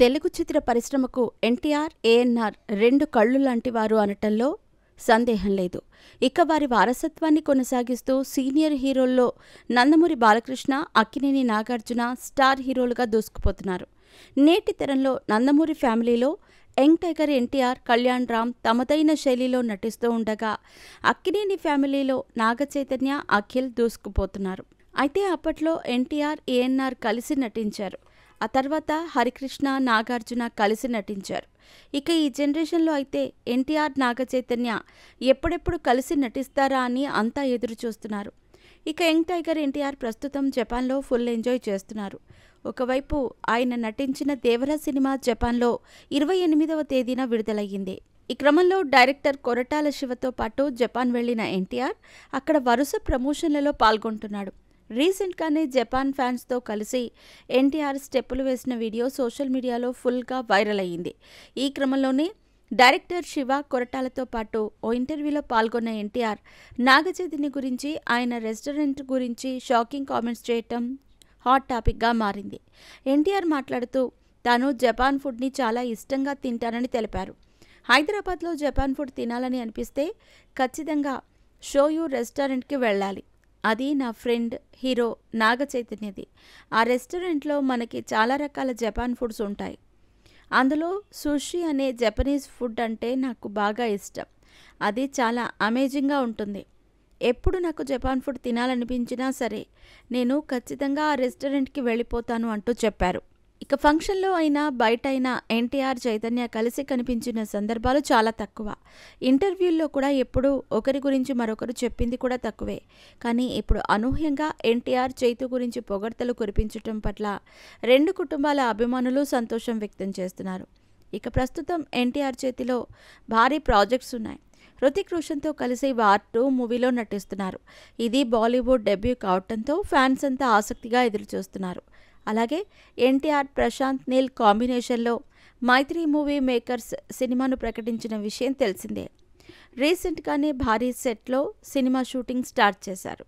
తెలుగు చిత్ర పరిశ్రమకు ఎన్టీఆర్, ఏఎన్నార్ రెండు కళ్ళు లాంటివారు అనటంలో సందేహం లేదు. ఇక వారి వారసత్వాన్ని కొనసాగిస్తూ సీనియర్ హీరోల్లో నందమూరి బాలకృష్ణ, అక్కినేని నాగార్జున స్టార్ హీరోలుగా దూసుకుపోతున్నారు. నేటి తరంలో నందమూరి ఫ్యామిలీలో యంగ్ టైగర్ ఎన్టీఆర్, కళ్యాణ్ రామ్ తమదైన శైలిలో నటిస్తూ ఉండగా, అక్కినేని ఫ్యామిలీలో నాగచైతన్య, అఖిల్ దూసుకుపోతున్నారు. అయితే అప్పట్లో ఎన్టీఆర్, ఏఎన్నార్ కలిసి నటించారు. ఆ తర్వాత హరికృష్ణ, నాగార్జున కలిసి నటించారు. ఇక ఈ జనరేషన్లో అయితే ఎన్టీఆర్, నాగచైతన్య ఎప్పుడెప్పుడు కలిసి నటిస్తారా అని అంతా ఎదురు చూస్తున్నారు. ఇక యంగ్ టైగర్ ఎన్టీఆర్ ప్రస్తుతం జపాన్లో ఫుల్ ఎంజాయ్ చేస్తున్నారు. ఒకవైపు ఆయన నటించిన దేవరా సినిమా జపాన్లో 28వ తేదీన విడుదలయ్యింది. ఈ క్రమంలో డైరెక్టర్ కొరటాల శివతో పాటు జపాన్ వెళ్లిన ఎన్టీఆర్ అక్కడ వరుస ప్రమోషన్లలో పాల్గొంటున్నాడు. రీసెంట్గానే జపాన్ ఫ్యాన్స్తో కలిసి ఎన్టీఆర్ స్టెప్పులు వేసిన వీడియో సోషల్ మీడియాలో ఫుల్గా వైరల్ అయ్యింది. ఈ క్రమంలోనే డైరెక్టర్ శివ, కొరటాలతో పాటు ఓ ఇంటర్వ్యూలో పాల్గొన్న ఎన్టీఆర్ నాగచైతన్య గురించి, ఆయన రెస్టారెంట్ గురించి షాకింగ్ కామెంట్స్ చేయటం హాట్ టాపిక్గా మారింది. ఎన్టీఆర్ మాట్లాడుతూ తాను జపాన్ ఫుడ్ని చాలా ఇష్టంగా తింటానని తెలిపారు. హైదరాబాద్లో జపాన్ ఫుడ్ తినాలని అనిపిస్తే ఖచ్చితంగా షోయూ రెస్టారెంట్కి వెళ్ళాలి. అది నా ఫ్రెండ్ హీరో నాగచైతన్యది. ఆ రెస్టారెంట్లో మనకి చాలా రకాల జపాన్ ఫుడ్స్ ఉంటాయి. అందులో సుషి అనే జపనీస్ ఫుడ్ అంటే నాకు బాగా ఇష్టం. అది చాలా అమేజింగ్గా ఉంటుంది. ఎప్పుడు నాకు జపాన్ ఫుడ్ తినాలనిపించినా సరే నేను ఖచ్చితంగా ఆ రెస్టారెంట్కి వెళ్ళిపోతాను అంటూ చెప్పారు. ఇక ఫంక్షన్లో అయినా బయట అయినా ఎన్టీఆర్, చైతన్య కలిసి కనిపించిన సందర్భాలు చాలా తక్కువ. ఇంటర్వ్యూల్లో కూడా ఎప్పుడూ ఒకరి గురించి మరొకరు చెప్పింది కూడా తక్కువే. కానీ ఇప్పుడు అనూహ్యంగా ఎన్టీఆర్, చైతు గురించి పొగడ్తలు కురిపించటం పట్ల రెండు కుటుంబాల అభిమానులు సంతోషం వ్యక్తం చేస్తున్నారు. ఇక ప్రస్తుతం ఎన్టీఆర్ చేతిలో భారీ ప్రాజెక్ట్స్ ఉన్నాయి. హృతిక్ రోషన్తో కలిసి వార్ 2 మూవీలో నటిస్తున్నారు. ఇది బాలీవుడ్ డెబ్యూ కావడంతో ఫ్యాన్స్ అంతా ఆసక్తిగా ఎదురుచూస్తున్నారు. అలాగే ఎన్టీఆర్, ప్రశాంత్ నీల్ కాంబినేషన్లో మైత్రి మూవీ మేకర్స్ సినిమాను ప్రకటించిన విషయం తెలిసిందే. రీసెంట్గానే భారీ సెట్లో సినిమా షూటింగ్ స్టార్ట్ చేశారు.